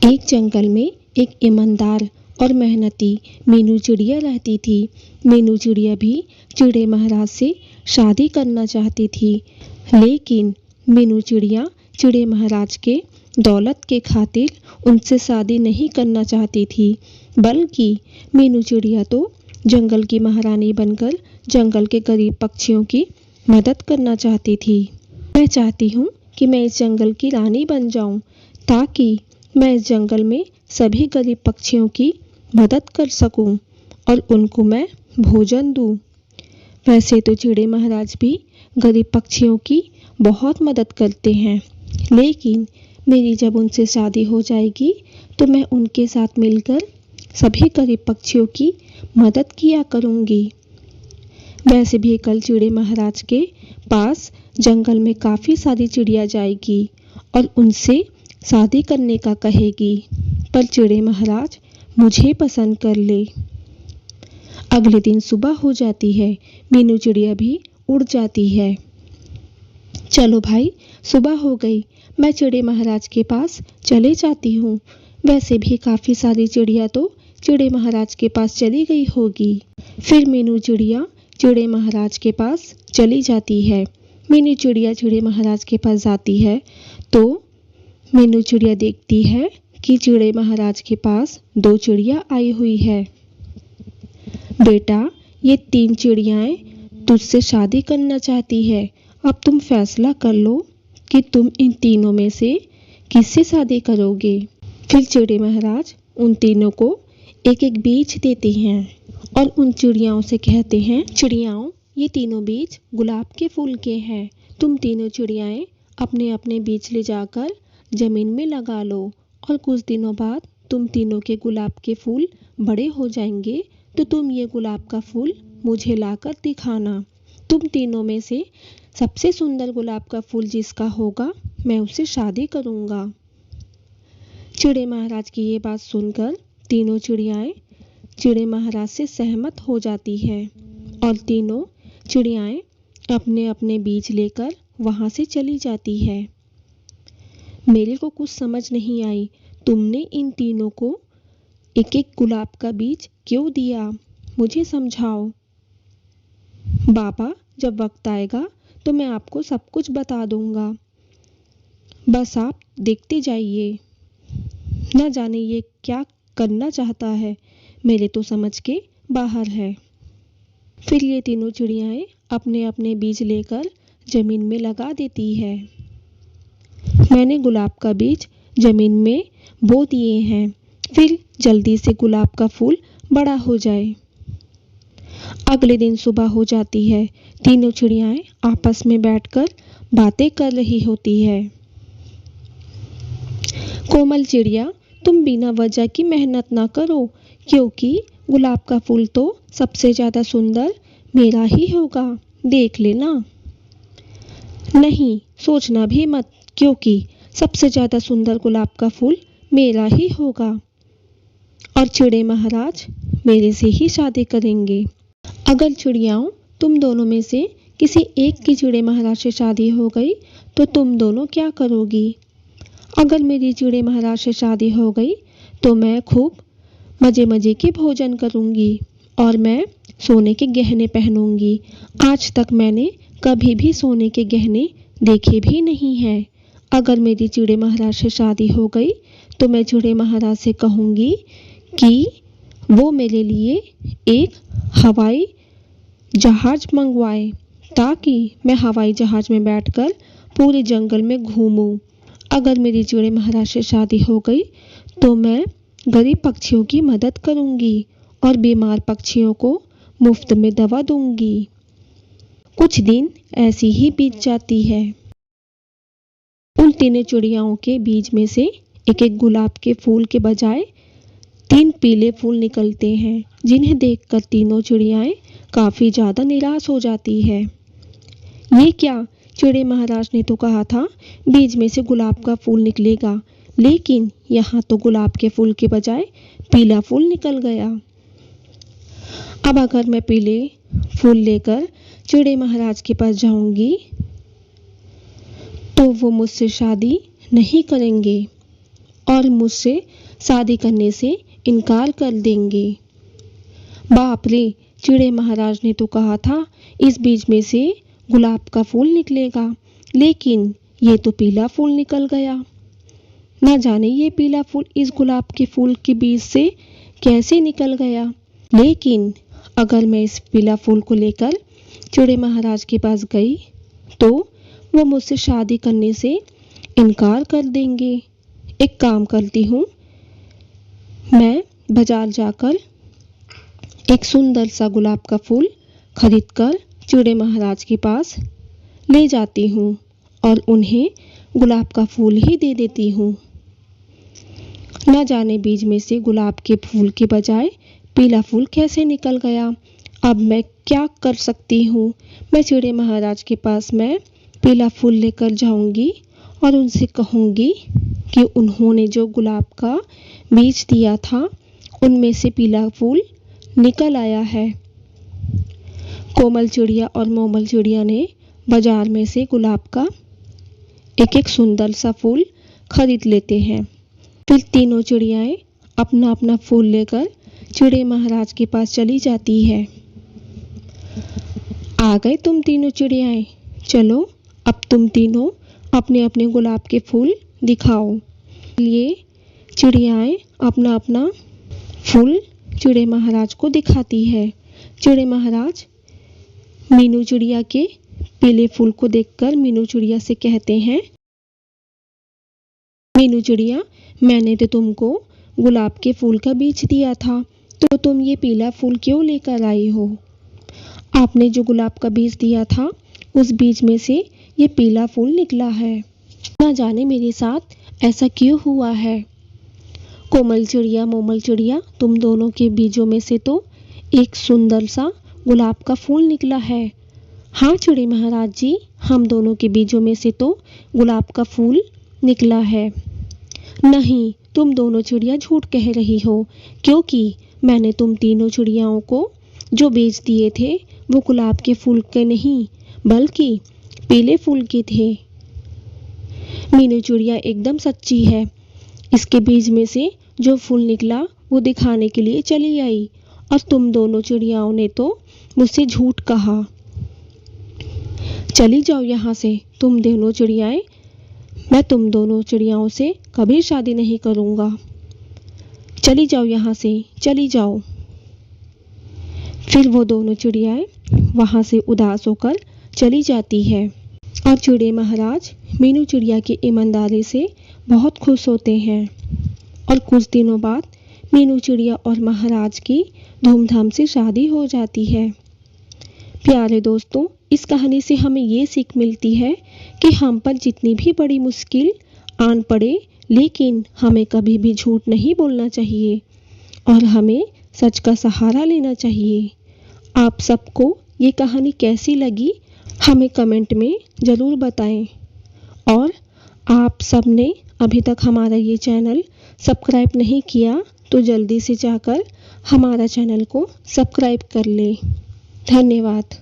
एक जंगल में एक ईमानदार और मेहनती मीनू चिड़िया रहती थी। मीनू चिड़िया भी चिड़े महाराज से शादी करना चाहती थी, लेकिन मीनू चिड़िया चिड़े महाराज के दौलत के खातिर उनसे शादी नहीं करना चाहती थी, बल्कि मीनू चिड़िया तो जंगल की महारानी बनकर जंगल के गरीब पक्षियों की मदद करना चाहती थी। मैं चाहती हूँ कि मैं इस जंगल की रानी बन जाऊँ, ताकि मैं इस जंगल में सभी गरीब पक्षियों की मदद कर सकूं और उनको मैं भोजन दूं। वैसे तो चिड़े महाराज भी गरीब पक्षियों की बहुत मदद करते हैं, लेकिन मेरी जब उनसे शादी हो जाएगी तो मैं उनके साथ मिलकर सभी गरीब पक्षियों की मदद किया करूंगी। वैसे भी कल चिड़े महाराज के पास जंगल में काफ़ी सारी चिड़िया जाएगी और उनसे शादी करने का कहेगी, पर चिड़े महाराज मुझे पसंद कर ले। अगले दिन सुबह हो जाती है, मीनू चिड़िया भी उड़ जाती है। चलो भाई, सुबह हो गई, मैं चिड़े महाराज के पास चले जाती हूँ। वैसे भी काफ़ी सारी चिड़िया तो चिड़े महाराज के पास चली गई होगी। फिर मीनू चिड़िया चिड़े महाराज के पास चली जाती है। मीनू चिड़िया चिड़े महाराज के पास जाती है तो मीनू चिड़िया देखती है कि चिड़े महाराज के पास 2 चिड़िया आई हुई है। बेटा, ये 3 चिड़ियाएं तुझसे शादी करना चाहती है। अब तुम फैसला कर लो कि तुम इन तीनों में से किससे शादी करोगे। फिर चिड़े महाराज उन तीनों को एक एक बीज देते हैं और उन चिड़ियाओं से कहते हैं, चिड़ियाओं, ये तीनों बीज गुलाब के फूल के हैं। तुम तीनों चिड़ियाएं अपने अपने बीज ले जाकर जमीन में लगा लो और कुछ दिनों बाद तुम तीनों के गुलाब के फूल बड़े हो जाएंगे तो तुम ये गुलाब का फूल मुझे लाकर दिखाना। तुम तीनों में से सबसे सुंदर गुलाब का फूल जिसका होगा, मैं उससे शादी करूँगा। चिड़े महाराज की ये बात सुनकर तीनों चिड़ियाएं चिड़े महाराज से सहमत हो जाती है और तीनों चिड़ियाएं अपने अपने बीज लेकर वहाँ से चली जाती है। मेरे को कुछ समझ नहीं आई, तुमने इन तीनों को एक एक गुलाब का बीज क्यों दिया, मुझे समझाओ। बाबा, जब वक्त आएगा तो मैं आपको सब कुछ बता दूंगा, बस आप देखते जाइए। न जाने ये क्या करना चाहता है, मेरे तो समझ के बाहर है। फिर ये तीनों चिड़ियाएं अपने अपने बीज लेकर जमीन में लगा देती है। मैंने गुलाब का बीज जमीन में बो दिए हैं, फिर जल्दी से गुलाब का फूल बड़ा हो जाए। अगले दिन सुबह हो जाती है, तीनों चिड़ियाएं आपस में बैठकर बातें कर रही होती है। कोमल चिड़िया, तुम बिना वजह की मेहनत ना करो, क्योंकि गुलाब का फूल तो सबसे ज़्यादा सुंदर मेरा ही होगा, देख लेना। नहीं, सोचना भी मत, क्योंकि सबसे ज़्यादा सुंदर गुलाब का फूल मेरा ही होगा और चिड़े महाराज मेरे से ही शादी करेंगे। अगर चिड़ियाओं, तुम दोनों में से किसी एक की चिड़े महाराज से शादी हो गई तो तुम दोनों क्या करोगी। अगर मेरी चिड़े महाराज से शादी हो गई तो मैं खूब मज़े मज़े के भोजन करूँगी और मैं सोने के गहने पहनूंगी। आज तक मैंने कभी भी सोने के गहने देखे भी नहीं हैं। अगर मेरी चिड़े महाराज से शादी हो गई तो मैं चिड़े महाराज से कहूँगी कि वो मेरे लिए एक हवाई जहाज़ मंगवाए, ताकि मैं हवाई जहाज़ में बैठकर पूरे जंगल में घूमूं। अगर मेरी चिड़े महाराज से शादी हो गई तो मैं गरीब पक्षियों की मदद करूँगी और बीमार पक्षियों को मुफ्त में दवा दूँगी। कुछ दिन ऐसी ही बीत जाती है। उन तीनों चिड़ियाओं के बीज में से एक एक गुलाब के फूल के बजाय 3 पीले फूल निकलते हैं, जिन्हें देखकर तीनों चिड़ियाएं काफ़ी ज़्यादा निराश हो जाती है। ये क्या, चिड़े महाराज ने तो कहा था बीज में से गुलाब का फूल निकलेगा, लेकिन यहाँ तो गुलाब के फूल के बजाय पीला फूल निकल गया। अब अगर मैं पीले फूल लेकर चिड़े महाराज के पास जाऊंगी तो वो मुझसे शादी नहीं करेंगे। और मुझसे शादी करने से इनकार कर देंगे। बाप रे, चिड़े महाराज ने तो कहा था इस बीज में से गुलाब का फूल निकलेगा, लेकिन ये तो पीला फूल निकल गया। ना जाने ये पीला फूल इस गुलाब के फूल के बीज से कैसे निकल गया। लेकिन अगर मैं इस पीला फूल को लेकर चिड़े महाराज के पास गई तो वो मुझसे शादी करने से इनकार कर देंगे। एक काम करती हूँ, मैं बाजार जाकर एक सुंदर सा गुलाब का फूल खरीदकर चिड़े महाराज के पास ले जाती हूँ और उन्हें गुलाब का फूल ही दे देती हूँ। न जाने बीज में से गुलाब के फूल के बजाय पीला फूल कैसे निकल गया। अब मैं क्या कर सकती हूँ। मैं चिड़े महाराज के पास मैं पीला फूल लेकर जाऊंगी और उनसे कहूंगी कि उन्होंने जो गुलाब का बीज दिया था उनमें से पीला फूल निकल आया है। कोमल चिड़िया और मोमल चिड़िया ने बाजार में से गुलाब का एक एक सुंदर सा फूल खरीद लेते हैं। फिर तीनों चिड़ियाएं अपना अपना फूल लेकर चिड़े महाराज के पास चली जाती है। आ गए तुम तीनों चिड़ियाएं, चलो अब तुम तीनों अपने अपने गुलाब के फूल दिखाओ। ये चिड़ियाएं अपना अपना फूल चिड़े महाराज को दिखाती है। चिड़े महाराज मीनू चिड़िया के पीले फूल को देखकर मीनू चिड़िया से कहते हैं, मीनू चिड़िया, मैंने तो तुमको गुलाब के फूल का बीज दिया था, तो तुम ये पीला फूल क्यों लेकर आई हो। आपने जो गुलाब का बीज दिया था उस बीज में से ये पीला फूल निकला है। ना जाने मेरे साथ ऐसा क्यों हुआ है। कोमल चिड़िया मोमल चिड़िया, तुम दोनों के बीजों में से तो एक सुंदर सा गुलाब का फूल निकला है। हाँ चिड़े महाराज जी, हम दोनों के बीजों में से तो गुलाब का फूल निकला है। नहीं, तुम दोनों चिड़िया झूठ कह रही हो, क्योंकि मैंने तुम तीनों चिड़ियाओं को जो बीज दिए थे वो गुलाब के फूल के नहीं बल्कि पीले फूल के थे। मीनू चिड़िया एकदम सच्ची है। इसके बीज में से जो फूल निकला वो दिखाने के लिए चली आई और तुम दोनों चिड़ियाओं ने तो मुझसे झूठ कहा। चली जाओ यहाँ से तुम दोनों चिड़ियाएं। मैं तुम दोनों चिड़ियाओं से कभी शादी नहीं करूँगा। चली जाओ यहाँ से, चली जाओ। फिर वो दोनों चिड़ियाएं वहाँ से उदास होकर चली जाती है और चिड़े महाराज मीनू चिड़िया की ईमानदारी से बहुत खुश होते हैं। और कुछ दिनों बाद मीनू चिड़िया और महाराज की धूमधाम से शादी हो जाती है। प्यारे दोस्तों, इस कहानी से हमें ये सीख मिलती है कि हम पर जितनी भी बड़ी मुश्किल आन पड़े, लेकिन हमें कभी भी झूठ नहीं बोलना चाहिए और हमें सच का सहारा लेना चाहिए। आप सबको ये कहानी कैसी लगी हमें कमेंट में ज़रूर बताएं। और आप सबने अभी तक हमारा ये चैनल सब्सक्राइब नहीं किया तो जल्दी से जाकर हमारा चैनल को सब्सक्राइब कर लें। धन्यवाद।